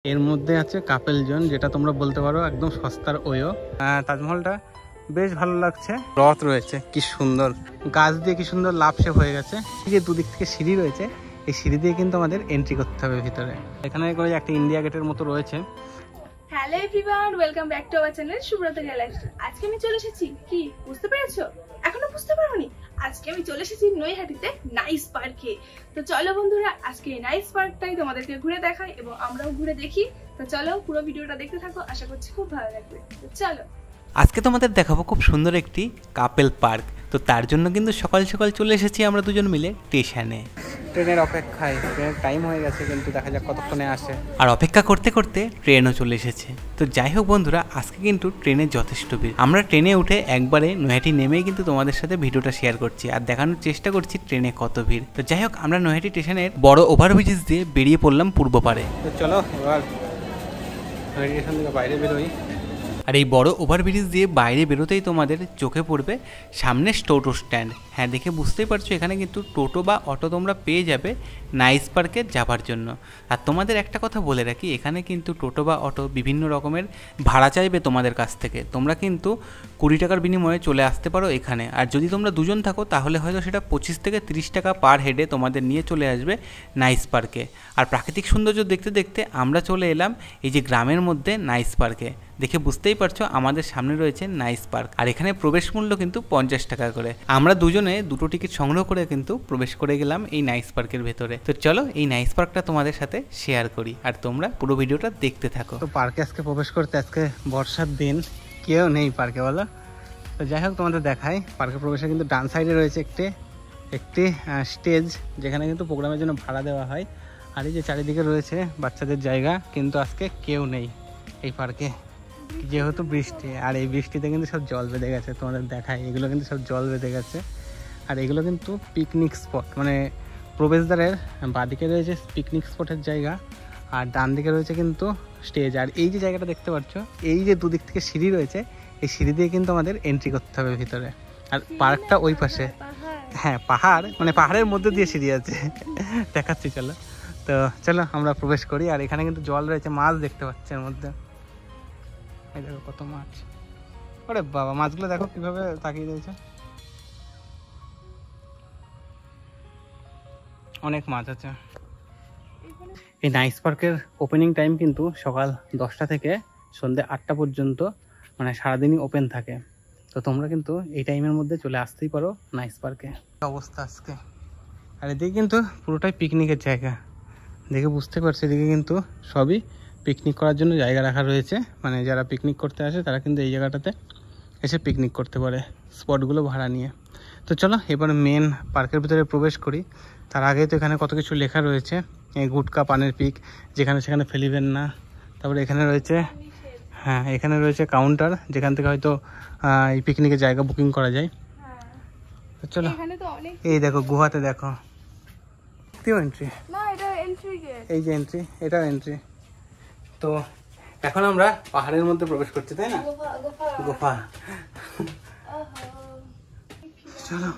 এর মধ্যে আছে কাপেল জোন, যেটা তোমরা বলতে পারো একদম সস্তার ওয়ো। তাজমহলটা বেশ ভালো লাগছে। রথ রয়েছে কি সুন্দর, গাছ দিয়ে কি সুন্দর লাভ শেপ হয়ে গেছে। এই যে দুদিক থেকে সিঁড়ি রয়েছে, এই সিঁড়ি দিয়ে কিন্তু আমাদের এন্ট্রি করতে হবে ভিতরে। এখানে করে একটা ইন্ডিয়া গেটের মতো রয়েছে। Hello everyone, welcome back to our channel Subrata lifestyle. আজকে আমি চলে এসেছি, কি বুঝতে পেরেছো? এখনো বুঝতে পারোনি? আজকে আমি চলে এসেছি নৈহাটিতে নাইস পার্কে। তো চলো বন্ধুরা, আজকে এই নাইস পার্কটাই তোমাদেরকে ঘুরে দেখাই এবং আমরাও ঘুরে দেখি। তো চলো পুরো ভিডিওটা দেখতে থাকো, আশা করছি খুব ভালো লাগবে। তো চলো, আজকে তোমাদের দেখাবো খুব সুন্দর একটি কাপেল পার্ক। তো তার জন্য কিন্তু সকাল সকাল চলে এসেছি আমরা দুজন মিলে স্টেশনে। ট্রেনের অপেক্ষায়, ট্রেনের টাইম হয়ে গেছে, কিন্তু দেখা যাক কতক্ষণে আসে। আর অপেক্ষা করতে করতে ট্রেনও চলে এসেছে। তো যাই হোক বন্ধুরা, আজকে কিন্তু ট্রেনে যথেষ্ট ভিড়। আমরা ট্রেনে উঠে একবারে নৈহাটি নেমেই কিন্তু তোমাদের সাথে ভিডিওটা শেয়ার করছি আর দেখানোর চেষ্টা করছি ট্রেনে কত ভিড়। তো যাই হোক, আমরা নৈহাটি স্টেশনের বড় ওভারব্রিজ দিয়ে বেরিয়ে পড়লাম পূর্ব পারে। তো চলো এবার স্টেশন থেকে বাইরে বেরোই। আর এই বড় ওভারব্রিজ দিয়ে বাইরে বেরোতেই তোমাদের চোখে পড়বে সামনে টোটো স্ট্যান্ড। হ্যাঁ, দেখে বুঝতেই পারছো এখানে কিন্তু টোটো বা অটো তোমরা পেয়ে যাবে নাইস পার্কে যাবার জন্য। আর তোমাদের একটা কথা বলে রাখি, এখানে কিন্তু টোটো বা অটো বিভিন্ন রকমের ভাড়া চাইবে তোমাদের কাছ থেকে। তোমরা কিন্তু 20 টাকার বিনিময়ে চলে আসতে পারো এখানে। আর যদি তোমরা দুজন থাকো তাহলে হয়তো সেটা 25 থেকে 30 টাকা পার হেডে তোমাদের নিয়ে চলে আসবে নাইস পার্কে। আর প্রাকৃতিক সৌন্দর্য দেখতে দেখতে আমরা চলে এলাম এই যে গ্রামের মধ্যে নাইস পার্কে। দেখে বুঝতেই পারছো আমাদের সামনে রয়েছে নাইস পার্ক। আর এখানে প্রবেশ মূল্য কিন্তু 50 টাকা করে। আমরা দুজনে দুটো টিকিট সংগ্রহ করে কিন্তু প্রবেশ করে গেলাম এই নাইস পার্কের ভেতরে। তো চলো এই নাইস পার্কটা তোমাদের সাথে শেয়ার করি আর তোমরা পুরো ভিডিওটা দেখতে থাকো। তো পার্কে আজকে প্রবেশ করতে, আজকে বর্ষার দিন, কেউ নেই পার্কে, বলো। তো যাই হোক তোমাদের দেখাই, পার্কে প্রবেশে কিন্তু ডান সাইডে রয়েছে একটি স্টেজ, যেখানে কিন্তু প্রোগ্রামের জন্য ভাড়া দেওয়া হয়। আর এই যে চারিদিকে রয়েছে বাচ্চাদের জায়গা, কিন্তু আজকে কেউ নেই এই পার্কে, যেহেতু বৃষ্টি। আর এই বৃষ্টিতে কিন্তু সব জল বেঁধে গেছে, তোমাদের দেখাই, এগুলো কিন্তু সব জল বেঁধে গেছে। আর এগুলো কিন্তু পিকনিক স্পট, মানে প্রবেশদ্বারের বাঁদিকে রয়েছে পিকনিক স্পটের জায়গা, আর ডান দিকে রয়েছে কিন্তু স্টেজ। আর এই যে জায়গাটা দেখতে পাচ্ছ, এই যে দুদিক থেকে সিঁড়ি রয়েছে, এই সিঁড়ি দিয়ে কিন্তু আমাদের এন্ট্রি করতে হবে ভিতরে। আর পার্কটা ওই পাশে, হ্যাঁ পাহাড়, মানে পাহাড়ের মধ্যে দিয়ে সিঁড়ি আছে, দেখাচ্ছি চলো। তো চলো আমরা প্রবেশ করি। আর এখানে কিন্তু জল রয়েছে, মাছ দেখতে পাচ্ছি এর মধ্যে। এই দেখো কত মাছ, ওরে বাবা, মাছগুলো দেখো কিভাবে তাকিয়ে রয়েছে, অনেক মাছ আছে। এই নাইস পার্কের ওপেনিং টাইম কিন্তু সকাল 10টা থেকে সন্ধ্যে 8টা পর্যন্ত, মানে সারাদিনই ওপেন থাকে। তো তোমরা কিন্তু এই টাইমের মধ্যে চলে আসতেই পারো নাইস পার্কে। অবস্থা আজকে, আর এদিকে কিন্তু পুরোটাই পিকনিকের জায়গা, দেখে বুঝতে পারছি এদিকে কিন্তু সবই পিকনিক করার জন্য জায়গা রাখা রয়েছে। মানে যারা পিকনিক করতে আসে তারা কিন্তু এই জায়গাটাতে এসে পিকনিক করতে পারে, স্পটগুলো ভাড়া নিয়ে। তো চলো এবার মেন পার্কের ভিতরে প্রবেশ করি। তার আগে তো এখানে কত কিছু লেখা রয়েছে, এই গুটকা পানের পিক, যেখানে সেখানে ফেলিবেন না। তারপরে এখানে রয়েছে, হ্যাঁ এখানে রয়েছে কাউন্টার, যেখান থেকে হয়তো এই পিকনিকের জায়গা বুকিং করা যায়। তো চলো, এই দেখো গুহাতে দেখো, এন্ট্রি, এই যে এন্ট্রি, এটাও এন্ট্রি। তো এখন আমরা পাহাড়ের মধ্যে প্রবেশ করছি, তাই না? গুফা। চলো,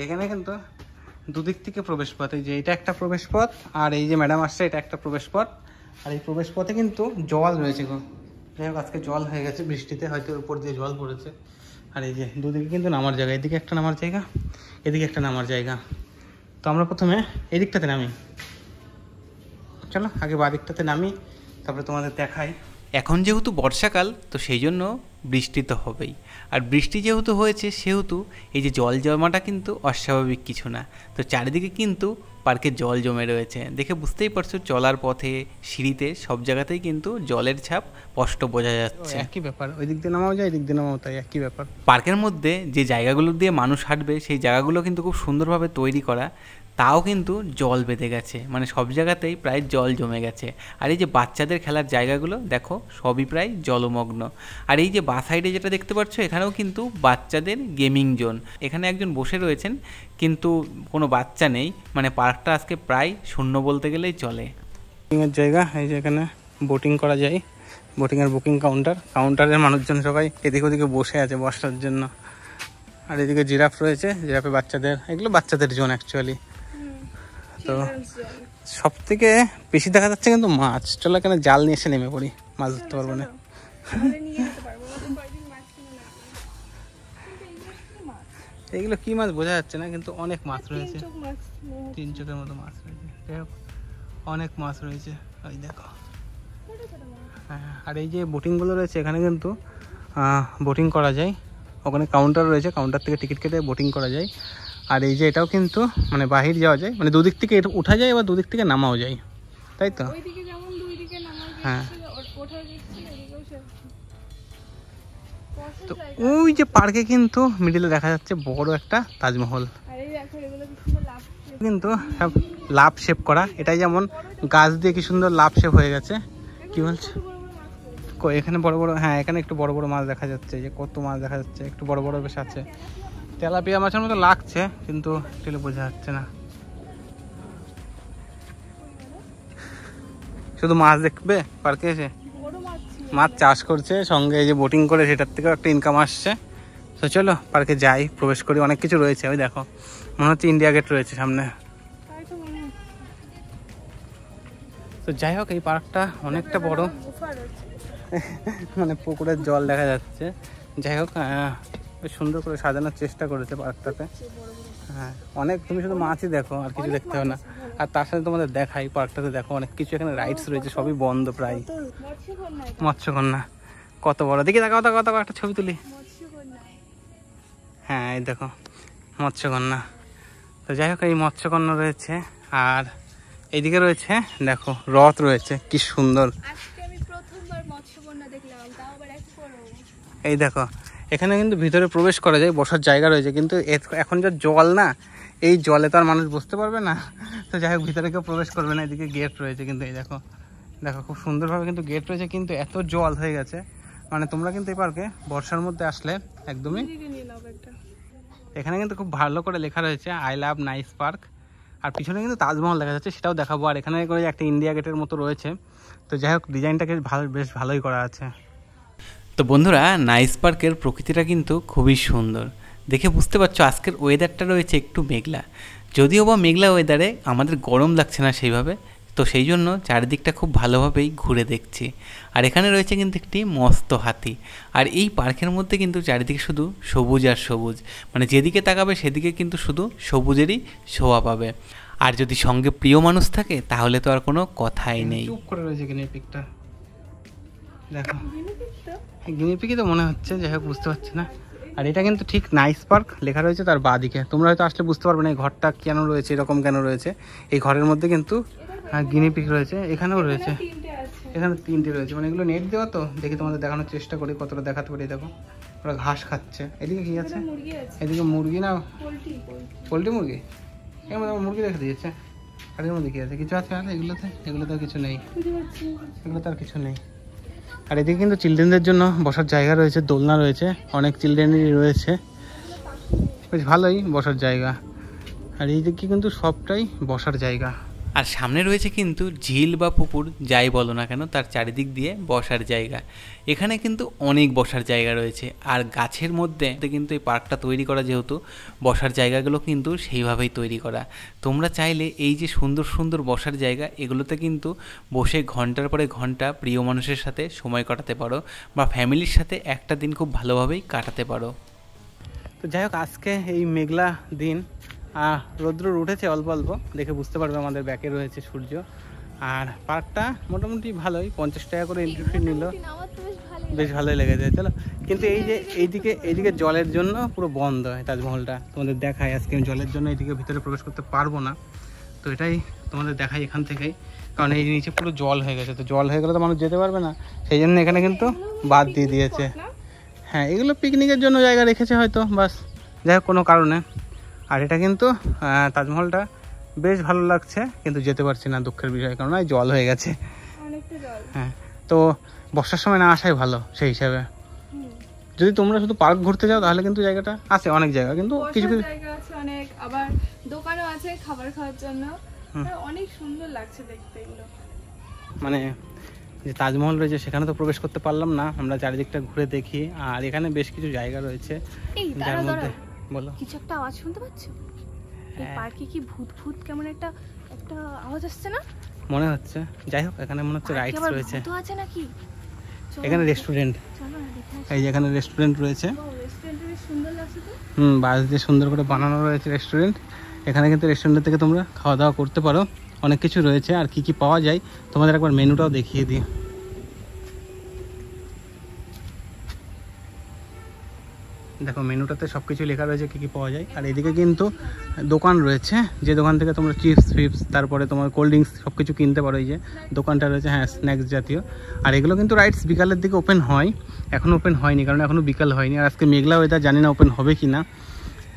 এখানে কিন্তু দুদিক থেকে প্রবেশ পথ, এই যে এটা একটা প্রবেশ পথ, আর এই যে ম্যাডাম আসছে এটা একটা প্রবেশ পথ। আর এই প্রবেশ পথে কিন্তু জল রয়েছে গো, যাই হোক আজকে জল হয়ে গেছে বৃষ্টিতে, হয়তো উপর দিয়ে জল পড়েছে। আর এই যে দুদিকে কিন্তু নামার জায়গা, এদিকে একটা নামার জায়গা, এদিকে একটা নামার জায়গা। তো আমরা প্রথমে এই দিকটাতে নামি, চলো আগে বাঁ দিকটাতে নামি, তারপরে তোমাদের দেখাই। এখন যেহেতু বর্ষাকাল, তো সেই জন্য বৃষ্টি তো হবেই। আর বৃষ্টি যেহেতু হয়েছে সেহেতু এই যে জল জমাটা কিন্তু অস্বাভাবিক কিছু না। তো চারিদিকে কিন্তু পার্কে জল জমে রয়েছে, দেখে বুঝতেই পারছো চলার পথে, সিঁড়িতে, সব জায়গাতেই কিন্তু জলের ছাপ স্পষ্ট বোঝা যাচ্ছে। একই ব্যাপার, ওই দিক দিয়ে নামাও যায়, এদিক দিয়ে নামাও তাই, একই ব্যাপার। পার্কের মধ্যে যে জায়গাগুলো দিয়ে মানুষ হাঁটবে সেই জায়গাগুলো কিন্তু খুব সুন্দরভাবে তৈরি করা, তাও কিন্তু জল বেঁধে গেছে, মানে সব জায়গাতেই প্রায় জল জমে গেছে। আর এই যে বাচ্চাদের খেলার জায়গাগুলো দেখো, সবই প্রায় জলমগ্ন। আর এই যে বাঁ সাইডে যেটা দেখতে পাচ্ছ, এখানেও কিন্তু বাচ্চাদের গেমিং জোন। এখানে একজন বসে রয়েছেন, কিন্তু কোনো বাচ্চা নেই, মানে পার্কটা আজকে প্রায় শূন্য বলতে গেলেই চলে। বোটিংয়ের জায়গা, এই যে এখানে বোটিং করা যায়, বোটিংয়ের বুকিং কাউন্টার, কাউন্টারের মানুষজন সবাই এদিকে ওদিকে বসে আছে বসার জন্য। আর এদিকে জিরাফ রয়েছে, জিরাফে বাচ্চাদের, এগুলো বাচ্চাদের জোন অ্যাকচুয়ালি। তো সব থেকে বেশি দেখা যাচ্ছে কিন্তু মাছ। চলো এখানে জাল নিয়ে এসে নেমে পড়ি, মাছ ধরতে পারবো না। তাহলে নিয়ে যেতে পারবো, আমাদের কয়েকদিন মাছ কিনে না আনলে। কিন্তু এগুলো কি মাছ? এগুলো কি মাছ বোঝা যাচ্ছে না, কিন্তু অনেক মাছ রয়েছে। তিন চোখ মাছ মনে হচ্ছে। 3 চোখের মতো মাছ রয়েছে। যাই হোক, অনেক মাছ রয়েছে, ওই দেখো। ছোট ছোট মাছ। হ্যাঁ, আর এই যে বোটিংগুলো রয়েছে এখানে কিন্তু বোটিং করা যায়। ওখানে কাউন্টার রয়েছে, কাউন্টার থেকে টিকিট কেটে বোটিং করা যায়। আর এই যে এটাও কিন্তু মানে বাহির যাওয়া যায়, মানে দুদিক থেকে এটা উঠা যায়, আবার দুদিক থেকে নামাও যায়, তাই তো? ওইদিকে যেমন দুই দিকে নামা হ্যাঁ। যাচ্ছে, ওঠাও যাচ্ছে, এদিকেও যাচ্ছে। তো বসার জায়গা। ওই যে পার্কে কিন্তু মিডিলে দেখা যাচ্ছে বড় একটা তাজমহল, আর এই দেখো এগুলো কি সুন্দর লাভ। কিন্তু সব লাভ শেপ করা। এটাই যেমন গাছ দিয়ে কি সুন্দর লাভ শেপ হয়ে গেছে। কি বলছে? এখানে বড় বড়, হ্যাঁ এখানে একটু বড় বড় মাছ দেখা যাচ্ছে। যে কত মাছ দেখা যাচ্ছে, একটু বড় বড় বেশ আছে। তেলাপিয়া মাছের মতো লাগছে, কিন্তু টেলে বোঝা যাচ্ছে না। শুধু মাছ দেখবে পার্কে এসে? বড় মাছ ছিল। মাছ চাষ করছে, সঙ্গে এই যে বোটিং করে সেটার থেকেও একটা ইনকাম আসছে। তো চলো পার্কে যাই, প্রবেশ করি। অনেক কিছু রয়েছে, ওই দেখো মনে হচ্ছে ইন্ডিয়া গেট রয়েছে সামনে। তাই তো মনে হচ্ছে। তো যাই হোক, এই পার্কটা অনেকটা বড়, গুফা রয়েছে। মানে পুকুরের জল দেখা যাচ্ছে। যাই হোক, বেশ সুন্দর করে সাজানোর চেষ্টা করেছে পার্কটাতে। হ্যাঁ, অনেক, তুমি শুধু মাছই দেখো, আর কিছু দেখতে হবে না। আর তার সাথে তোমাদের দেখাই, পার্কটাতে দেখো অনেক কিছু, এখানে রাইডস রয়েছে, সবই বন্ধ প্রায়। মৎস্যকন্যা এটা। মৎস্যকন্যা কত বড়, দেখি দেখাও দেখাও দেখাও, একটা ছবি তুলি। মৎস্যকন্যা। হ্যাঁ এই দেখো মৎস্যকন্যা। তো যাই হোক, এই মৎস্যকন্যা রয়েছে। আর এইদিকে রয়েছে দেখো রথ রয়েছে, কি সুন্দর। আজকে আমি প্রথমবার মৎস্যকন্যা দেখলাম, তাও আবার এক বড়। এই দেখো, এখানে কিন্তু ভিতরে প্রবেশ করা যায়, বসার জায়গা রয়েছে, কিন্তু এখন যা জল না, এই জলে তো আর মানুষ বসতে পারবে না। তো যাই হোক, ভিতরে কেউ প্রবেশ করবে না। এদিকে গেট রয়েছে, কিন্তু এই দেখো দেখো খুব সুন্দরভাবে কিন্তু গেট রয়েছে, কিন্তু এত জল হয়ে গেছে। মানে তোমরা কিন্তু এই পার্কে বর্ষার মধ্যে আসলে একদমই, এদিকে নিয়ে নাও একটা। এখানে কিন্তু খুব ভালো করে লেখা রয়েছে আই লাভ নাইস পার্ক। আর পিছনে কিন্তু তাজমহল দেখা যাচ্ছে, সেটাও দেখাবো। আর এখানে করে একটা ইন্ডিয়া গেটের মতো রয়েছে। তো যাই হোক, ডিজাইনটাকে বেশ ভালোই করা আছে। তো বন্ধুরা, নাইস পার্কের প্রকৃতিটা কিন্তু খুবই সুন্দর। দেখে বুঝতে পারছো আজকের ওয়েদারটা রয়েছে একটু মেঘলা, যদিও বা মেঘলা ওয়েদারে আমাদের গরম লাগছে না সেইভাবে। তো সেই জন্য চারিদিকটা খুব ভালোভাবেই ঘুরে দেখছি। আর এখানে রয়েছে কিন্তু একটি মস্ত হাতি। আর এই পার্কের মধ্যে কিন্তু চারিদিকে শুধু সবুজ আর সবুজ, মানে যেদিকে তাকাবে সেদিকে কিন্তু শুধু সবুজেরই ছোঁয়া পাবে। আর যদি সঙ্গে প্রিয় মানুষ থাকে তাহলে তো আর কোনো কথাই নেই। চুপ করে রয়েছে গিনিপিগটা, দেখো গিনিপিগটা? গিনিপিগই তো মনে হচ্ছে, যাই হোক বুঝতে পারছি না। আর এটা কিন্তু ঠিক নাইস পার্ক লেখা রয়েছে তার বাঁদিকে। তোমরা হয়তো আসলে বুঝতে পারবে না এই ঘরটা কেন রয়েছে, এরকম কেন রয়েছে। এই ঘরের মধ্যে কিন্তু গিনিপিগ রয়েছে, এখানেও রয়েছে। তিনটে আছে। এখানে 3টে রয়েছে, মানে এগুলো নেট দেওয়া। তো দেখি তোমাদের দেখানোর চেষ্টা করি, কতটা দেখাতে পারি। দেখো ওরা ঘাস খাচ্ছে। এদিকে কি আছে? মুরগি আছে। এদিকে মুরগি না, পোল্ট্রি। পোল্ট্রি মুরগি। এর মধ্যে মুরগি দেখা দিয়েছে। আর এর মধ্যে কি আছে? কিছু আছে? আর এগুলোতে আর কিছু নেই, বুঝতে পারছি। এগুলোতে আর কিছু নেই। আর এদিকে কিন্তু চিলড্রেনদের জন্য বসার জায়গা রয়েছে, দোলনা রয়েছে, অনেক চিলড্রেনই রয়েছে, বেশ ভালোই বসার জায়গা। আর এইদিকে কিন্তু সবটাই বসার জায়গা। আর সামনে রয়েছে কিন্তু ঝিল বা পুকুর, যাই বলো না কেন, তার চারিদিক দিয়ে বসার জায়গা। এখানে কিন্তু অনেক বসার জায়গা রয়েছে। আর গাছের মধ্যে কিন্তু এই পার্কটা তৈরি করা, যেহেতু বসার জায়গাগুলো কিন্তু সেইভাবেই তৈরি করা। তোমরা চাইলে এই যে সুন্দর সুন্দর বসার জায়গা, এগুলোতে কিন্তু বসে ঘন্টার পরে ঘন্টা প্রিয় মানুষের সাথে সময় কাটাতে পারো, বা ফ্যামিলির সাথে একটা দিন খুব ভালোভাবেই কাটাতে পারো। তো যাই হোক, আজকে এই মেঘলা দিন, রৌদ্র উঠেছে অল্প অল্প, দেখে বুঝতে পারবে আমাদের ব্যাকে রয়েছে সূর্য। আর পার্কটা মোটামুটি ভালোই, 50 টাকা করে এন্ট্রি ফি নিল, আমার তো বেশ ভালোই বেশ ভালোই লেগেছে। চলো, কিন্তু এই যে এইদিকে জলের জন্য পুরো বন্ধ হয় তাজমহলটা। তোমাদের দেখাই, আজকে আমি জলের জন্য এইদিকে ভিতরে প্রবেশ করতে পারবো না। তো এটাই তোমাদের দেখাই এখান থেকেই, কারণ এই নিচে পুরো জল হয়ে গেছে। তো জল হয়ে গেলে তো মানুষ যেতে পারবে না, সেই জন্য এখানে কিন্তু বাদ দিয়ে দিয়েছে। হ্যাঁ, এগুলো পিকনিকের জন্য জায়গা রেখেছে হয়তো, বাস, যাই হোক কোনো কারণে। আর এটা কিন্তু তাজমহলটা বেশ ভালো লাগছে, কিন্তু যেতে পারছি না, দুঃখের বিষয়, কারণ জল হয়ে গেছে। অনেকটা জল। হ্যাঁ, তো বর্ষার সময় না আসাই ভালো সেই হিসাবে। যদি তোমরা শুধু পার্ক ঘুরতে যাও তাহলে কিন্তু জায়গাটা আছে, অনেক জায়গা, কিন্তু কিছু কিছু জায়গা আছে অনেক, আবার দোকানও আছে খাবার খাওয়ার জন্য। অনেক সুন্দর লাগছে দেখতে এগুলো। মানে যে তাজমহল রয়েছে সেখানে তো প্রবেশ করতে পারলাম না, আমরা চারিদিকটা ঘুরে দেখি। আর এখানে বেশ কিছু জায়গা রয়েছে এই যার মধ্যে, বলো, কিছু একটা আওয়াজ শুনতে পাচ্ছ? এই পার্কে কি ভূত ভূত কেমন একটা একটা আওয়াজ আসছে না? মনে হচ্ছে। যাই হোক, এখানে মনে হচ্ছে রাইডস আবার রয়েছে। ভূত আছে নাকি? চলো এখানে রেস্টুরেন্ট, চলো না দেখে আসি। এই যে এখানে রেস্টুরেন্ট রয়েছে। রেস্টুরেন্টটা বেশ সুন্দর লাগছে তো। বাস দিয়ে সুন্দর করে বানানো রয়েছে রেস্টুরেন্ট। এখানে কিন্তু রেস্টুরেন্ট থেকে তোমরা খাওয়া দাওয়া করতে পারো, অনেক কিছু রয়েছে। আর কি কি পাওয়া যায় তোমাদের একবার মেনুটাও দেখিয়ে দিই। দেখো মেনুটাতে সব কিছু লেখা রয়েছে কী কী পাওয়া যায়। আর এদিকে কিন্তু দোকান রয়েছে, যে দোকান থেকে তোমরা চিপস ফিপস তারপরে তোমার কোল্ড ড্রিঙ্কস সব কিছু কিনতে পারো। এই যে দোকানটা রয়েছে, হ্যাঁ স্ন্যাক্স জাতীয়। আর এগুলো কিন্তু রাইডস বিকালের দিকে ওপেন হয়, এখনও ওপেন হয়নি কারণ এখনও বিকাল হয়নি। আর আজকে মেঘলা ওয়েদার, জানি না ওপেন হবে কি না।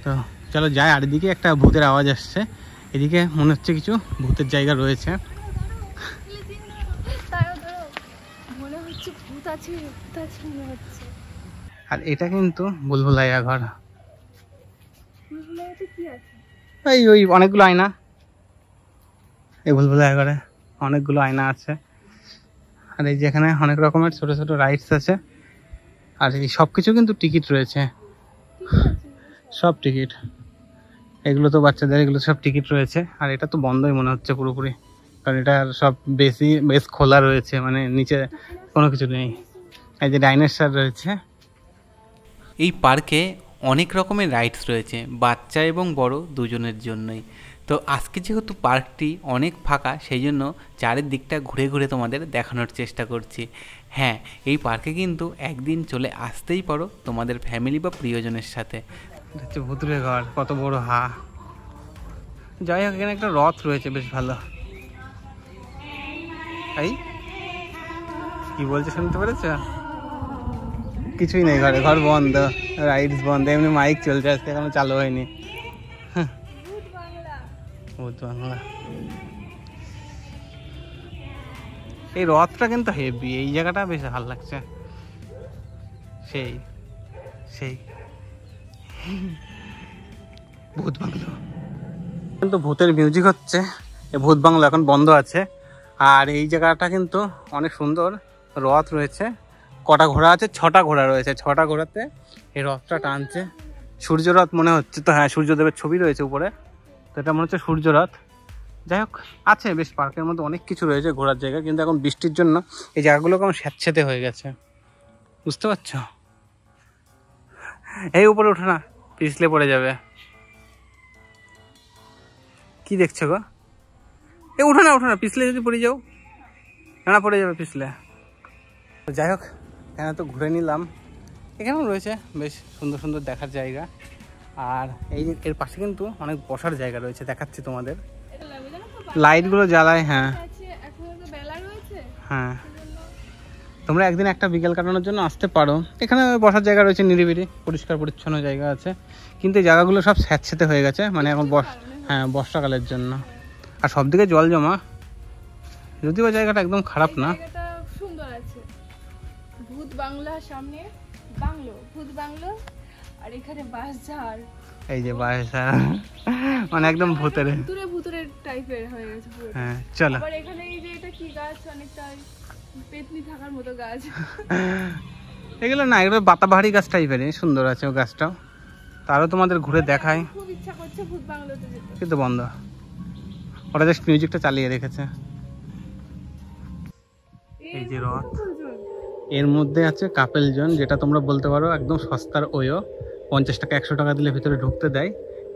তো চলো যাই। আর এদিকে একটা ভূতের আওয়াজ আসছে, এদিকে মনে হচ্ছে কিছু ভূতের জায়গা রয়েছে। মনে হচ্ছে ভূত আছে, ভূত আছে মনে হচ্ছে। আর এটা কিন্তু ভুলভুলাইয়া ঘর। ভুলভুলাইয়াতে কি আছে? ওই অনেকগুলো আয়না, এই ভুলভুলাইয়া ঘরে অনেকগুলো আয়না আছে। আর এই যে এখানে অনেক রকমের ছোট ছোট রাইডস আছে। আর এই সব কিছু কিন্তু টিকিট রয়েছে, সব টিকিট। এগুলো তো বাচ্চাদের, এগুলো সব টিকিট রয়েছে। আর এটা তো বন্ধই মনে হচ্ছে পুরোপুরি, কারণ এটা সব বেশ খোলা রয়েছে, মানে নিচে কোনো কিছু নেই। এই যে ডাইনোসর রয়েছে। এই পার্কে অনেক রকমের রাইডস রয়েছে, বাচ্চা এবং বড় দুজনের জন্যই। তো আজকে যেহেতু পার্কটি অনেক ফাঁকা, সেই জন্য চারিদিকটা ঘুরে ঘুরে তোমাদের দেখানোর চেষ্টা করছি। হ্যাঁ, এই পার্কে কিন্তু একদিন চলে আসতেই পারো তোমাদের ফ্যামিলি বা প্রিয়জনের সাথে। এটা হচ্ছে ভুতুরে ঘর, কত বড় হা। যাই হোক, এখানে একটা রথ রয়েছে বেশ ভালো। এই কি বলছে শুনতে পেরেছ? কিছুই নেই ঘরে, ঘর বন্ধ, রাইডস বন্ধ, এমনি মাইক চলছে, আজকে এখনো চালু হয়নি। ভূত বাংলা। এই রথটা কিন্তু হেভি, এই জায়গাটা বেশ ভালো লাগছে। সেই সেই ভূত বাংলো, কিন্তু ভূতের মিউজিক হচ্ছে। এই ভূত বাংলো এখন বন্ধ আছে। আর এই জায়গাটা কিন্তু অনেক সুন্দর, রথ রয়েছে, কটা ঘোড়া আছে, 6টা ঘোড়া রয়েছে। 6টা ঘোড়াতে এই রথটা টানছে। সূর্য রথ মনে হচ্ছে তো, হ্যাঁ সূর্যদেবের ছবি রয়েছে উপরে, তো এটা মনে হচ্ছে সূর্য রথ। যাই হোক, আছে বেশ, পার্কের মধ্যে অনেক কিছু রয়েছে ঘোরার জায়গা, কিন্তু এখন বৃষ্টির জন্য এই জায়গাগুলো কেমন স্যাঁতস্যাঁতে হয়ে গেছে, বুঝতে পারছো? এই উপরে ওঠে না, পিছলে পড়ে যাবে। কি দেখছো গো? এ উঠো না, পিছলে যদি পড়ে যাও, না পড়ে যাবে পিছলে। যাই হোক, এখানে তো ঘুরে নিলাম। এখানেও রয়েছে বেশ সুন্দর সুন্দর দেখার জায়গা। আর এর পাশে কিন্তু অনেক বসার জায়গা রয়েছে, দেখাচ্ছি তোমাদের। লাইটগুলো জ্বালায়, হ্যাঁ হ্যাঁ। তোমরা একদিন একটা বিকেল কাটানোর জন্য আসতে পারো। এখানে বসার জায়গা রয়েছে, নিরিবিলি পরিষ্কার পরিচ্ছন্ন জায়গা আছে। কিন্তু এই জায়গাগুলো সব স্যাঁতস্যাঁতে হয়ে গেছে, মানে এখন হ্যাঁ বর্ষাকালের জন্য। আর সব দিকে জল জমা, যদিও জায়গাটা একদম খারাপ না। সুন্দর আছে। ভূত বাংলা সামনে, বাংলো ভূত বাংলো, আর এখানে বাঁশঝাড়। এই যে বাঁশঝাড়, মানে একদম ভূতের ভূতুরে টাইপের হয়ে গেছে পুরো। হ্যাঁ চলো। আবার এখানে এই যে এটা কি গাছ, অনেকটা পেতনি থাকার মতো গাছ। এগুলো না, এগুলো বাতাবাহারি গাছ টাইপের, সুন্দর আছে ও গাছটাও। তারও তোমাদের ঘুরে দেখায়। খুব ইচ্ছা করছে ভূত বাংলোতে যেতে, কিন্তু বন্ধ, ওরা জাস্ট মিউজিকটা চালিয়ে রেখেছে। এই যে রথ, এর মধ্যে আছে কাপেল জোন, যেটা তোমরা বলতে পারো একদম সস্তার ওয়ো। 50 টাকা 100 টাকা দিলে ভিতরে ঢুকতে দেয়,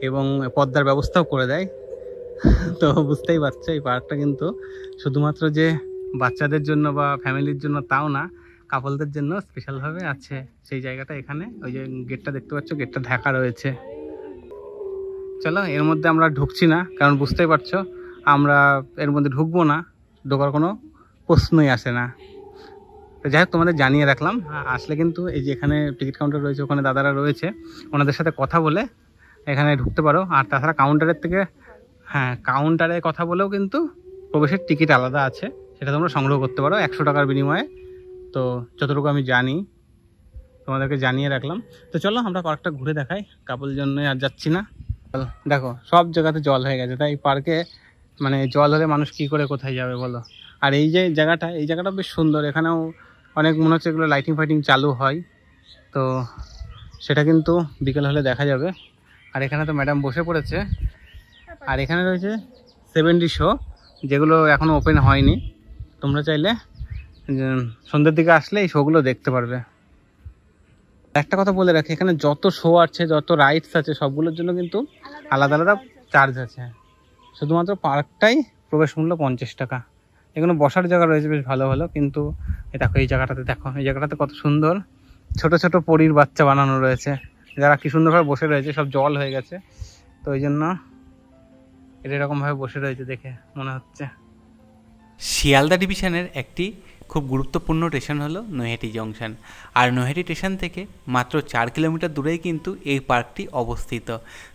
এবং পদ্মার ব্যবস্থাও করে দেয়। তো বুঝতেই পারছো, এই পার্কটা কিন্তু শুধুমাত্র যে বাচ্চাদের জন্য বা ফ্যামিলির জন্য তাও না, কাপলদের জন্য স্পেশালভাবে আছে সেই জায়গাটা। এখানে ওই যে গেটটা দেখতে পাচ্ছ, গেটটা ঢাকা রয়েছে। চলো, এর মধ্যে আমরা ঢুকছি না, কারণ বুঝতেই পারছো আমরা এর মধ্যে ঢুকবো না, ঢোকার কোনো প্রশ্নই আসে না। তো যাই হোক, তোমাদের জানিয়ে রাখলাম। আসলে কিন্তু এই যে এখানে টিকিট কাউন্টার রয়েছে, ওখানে দাদারা রয়েছে, ওনাদের সাথে কথা বলে এখানে ঢুকতে পারো। আর তাছাড়া কাউন্টারের থেকে, হ্যাঁ কাউন্টারে কথা বলেও কিন্তু প্রবেশের টিকিট আলাদা আছে, সেটা তোমরা সংগ্রহ করতে পারো 100 টাকার বিনিময়ে। তো যতটুকু আমি জানি তোমাদেরকে জানিয়ে রাখলাম। তো চলো আমরা পার্কটা ঘুরে দেখাই, কাপল জন্য আর যাচ্ছি না। দেখো সব জায়গাতে জল হয়ে গেছে, তাই পার্কে মানে জল হলে মানুষ কি করে কোথায় যাবে বলো। আর এই যে জায়গাটা, এই জায়গাটা বেশ সুন্দর, এখানেও অনেক মনে হচ্ছে এগুলো লাইটিং ফাইটিং চালু হয়, তো সেটা কিন্তু বিকেল হলে দেখা যাবে। আর এখানে তো ম্যাডাম বসে পড়েছে। আর এখানে রয়েছে 70 শো, যেগুলো এখনো ওপেন হয়নি। তোমরা চাইলে সন্ধ্যের দিকে আসলে এই শোগুলো দেখতে পারবে। একটা কথা বলে রাখি, এখানে যত শো আছে, যত রাইডস আছে, সবগুলোর জন্য কিন্তু আলাদা আলাদা চার্জ আছে। শুধুমাত্র পার্কটাই প্রবেশ মূল্য 50 টাকা। এখানে বসার জায়গা রয়েছে বেশ ভালো ভালো, কিন্তু দেখো এই জায়গাটাতে, দেখো এই জায়গাটাতে কত সুন্দর ছোট ছোট পরীর বাচ্চা বানানো রয়েছে, যারা কি সুন্দরভাবে বসে রয়েছে। সব জল হয়ে গেছে, তো ওই জন্য এটা এরকমভাবে বসে রয়েছে দেখে মনে হচ্ছে। শিয়ালদা ডিভিশনের একটি খুব গুরুত্বপূর্ণ স্টেশন হলো নৈহাটি জংশন, আর নৈহাটি স্টেশন থেকে মাত্র 4 কিলোমিটার দূরেই কিন্তু এই পার্কটি অবস্থিত।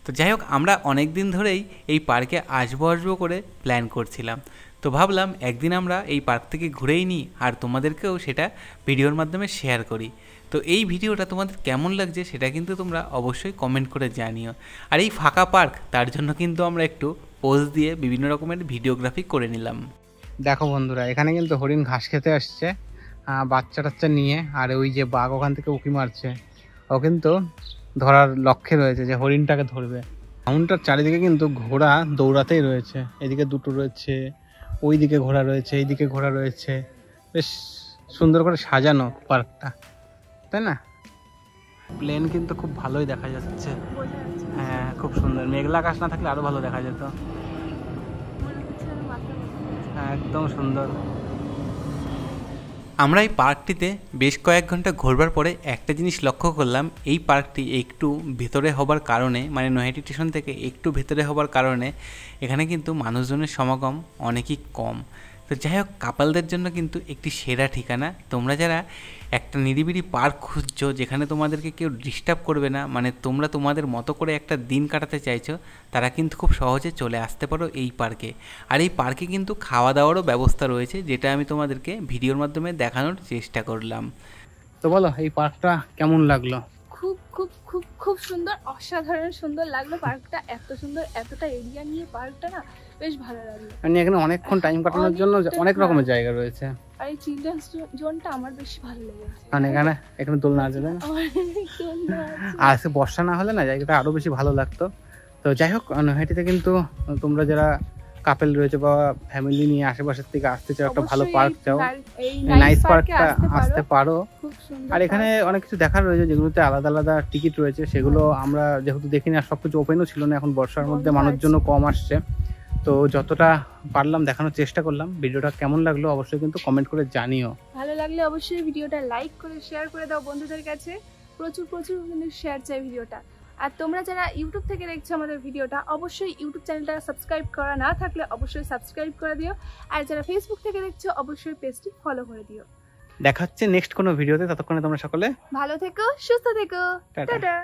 তো যাই হোক, আমরা অনেক দিন ধরেই এই পার্কে আসবো করে প্ল্যান করছিলাম। তো ভাবলাম একদিন আমরা এই পার্ক থেকে ঘুরেই নিই, আর তোমাদেরকেও সেটা ভিডিওর মাধ্যমে শেয়ার করি। তো এই ভিডিওটা তোমাদের কেমন লাগছে সেটা কিন্তু তোমরা অবশ্যই কমেন্ট করে জানিও। আর এই ফাঁকা পার্ক, তার জন্য কিন্তু আমরা একটু পোজ দিয়ে বিভিন্ন রকমের ভিডিওগ্রাফি করে নিলাম। দেখো বন্ধুরা, এখানে কিন্তু হরিণ ঘাস খেতে আসছে বাচ্চা টাচ্চা নিয়ে, আর ওই যে বাঘ ওখান থেকে উঁকি মারছে, ও কিন্তু ধরার লক্ষ্যে রয়েছে যে হরিণটাকে ধরবে। গ্রাউন্ডটার চারিদিকে কিন্তু ঘোড়া দৌড়াতেই রয়েছে, এদিকে দুটো রয়েছে, ওই দিকে ঘোড়া রয়েছে, এইদিকে ঘোড়া রয়েছে। বেশ সুন্দর করে সাজানো পার্কটা, তাই না? প্লেন কিন্তু খুব ভালোই দেখা যাচ্ছে। হ্যাঁ, খুব সুন্দর। মেঘলা আকাশ না থাকলে আরো ভালো দেখা যেত। একদম সুন্দর। আমরা এই পার্কটিতে বেশ কয়েক ঘন্টা ঘোরবার পরে একটা জিনিস লক্ষ্য করলাম, এই পার্কটি একটু ভেতরে হবার কারণে, মানে নৈহাটি স্টেশন থেকে একটু ভেতরে হবার কারণে এখানে কিন্তু মানুষজনের সমাগম অনেকই কম। তো যাই হোক, কাপালদের জন্য কিন্তু একটি সেরা ঠিকানা। তোমরা যারা একটা নিরিবিলি পার্ক খুঁজছো, যেখানে তোমাদেরকে কেউ ডিস্টার্ব করবে না, মানে তোমরা তোমাদের মতো করে একটা দিন কাটাতে চাইছো, তারা কিন্তু খুব সহজে চলে আসতে পারো এই পার্কে। আর এই পার্কে কিন্তু খাওয়া দাওয়ারও ব্যবস্থা রয়েছে, যেটা আমি তোমাদেরকে ভিডিওর মাধ্যমে দেখানোর চেষ্টা করলাম। তো বলো, এই পার্কটা কেমন লাগলো? খুব খুব খুব খুব সুন্দর, অসাধারণ সুন্দর লাগলো পার্কটা। এত সুন্দর, এতটা এরিয়া নিয়ে পার্কটা না বেশ ভালো লাগলো। মানে এখানে অনেকক্ষণ টাইম কাটানোর জন্য অনেক রকমের জায়গা রয়েছে। আর এই চিলড্রেন্স জোনটা আমার বেশি ভালো লেগেছে। মানে এখানে দোলনা আছে, তাই না? আর আজকে বর্ষা না হলে না জায়গাটা আরো বেশি ভালো লাগতো। তো যাই হোক, নৈহাটিতে কিন্তু তোমরা যারা কাপেল রয়েছে বা ফ্যামিলি নিয়ে আশেপাশের থেকে আসতে চাও, একটা ভালো পার্ক চাও, নাইস পার্কটা আসতে পারো। আর এখানে অনেক কিছু দেখার রয়েছে, যেগুলোতে আলাদা আলাদা টিকিট রয়েছে। সেগুলো আমরা যেহেতু দেখিনি, আর সবকিছু ওপেনও ছিল না, এখন বর্ষার মধ্যে মানুষজন কম আসছে, তো যতটা পারলাম দেখানোর চেষ্টা করলাম। ভিডিওটা কেমন লাগলো অবশ্যই কিন্তু কমেন্ট করে জানিও। ভালো লাগলে অবশ্যই ভিডিওটা লাইক করে শেয়ার করে দাও বন্ধুদের কাছে। প্রচুর প্রচুর কিন্তু শেয়ার চাই ভিডিওটা। আর তোমরা যারা ইউটিউব থেকে দেখছো আমাদের ভিডিওটা, অবশ্যই ইউটিউব চ্যানেলটা সাবস্ক্রাইব করা না থাকলে অবশ্যই সাবস্ক্রাইব করে দিও। আর যারা ফেসবুক থেকে দেখছো অবশ্যই পেজটি ফলো করে দিও। দেখা হচ্ছে নেক্সট কোনো ভিডিওতে, ততক্ষণে তোমরা সকলে ভালো থেকো, সুস্থ থেকো, টাটা। টাটা।